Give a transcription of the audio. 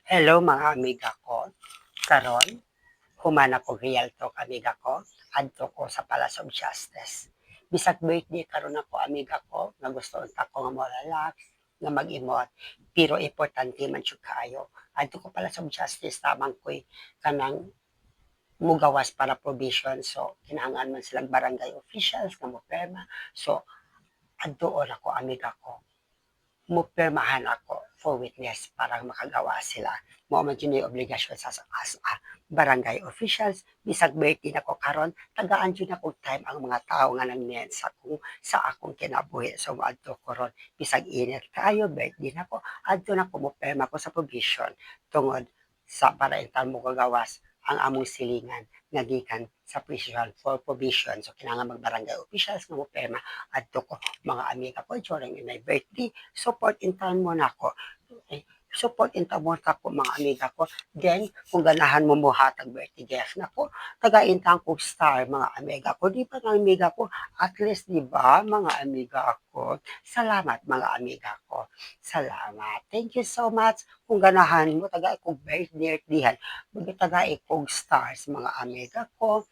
Hello mga amiga ko. Karon, humana ko real talk amiga ko. Adto ko sa Palace of Justice. Bisag birthday karon ako amiga ko nga gusto unta ko nga mo relax nga mag-imot pero importante man jud kaayo. Adto ko Palace of Justice tamang koy kanang mugawas para provision so kinahanglan man silang barangay officials nga mo perma. So adtuon ako amiga ko mupirmahan ako for witness para makagawa sila. Mao man yun yung obligasyon sa as barangay officials. Bisag birthday na ko karon, tagaan yun ako time ang mga tao nga nagniyan sa akong kinabuhi. So adto ko ron, bisag init kayo, birthday na ko, adto na ko mupirma ko sa provision tungod sa para intan mo kagawas ang among silingan nga gikan sa prison for provision. So kinahanglan magbarangay officials nga mo perma adto ko mga amiga ko during my birthday support in time mo na ako. Support in time mo na ako mga amiga ko. Then, kung ganahan mo muhatag birthday gift na ko, taga-intang ko star mga amiga ko. Di ba mga amiga ko? At least, di ba mga amiga ko? Salamat mga amiga ko. Salamat. Thank you so much. Kung ganahan mo, taga-ikog birthday dihan. Taga-ikog stars mga amiga ko.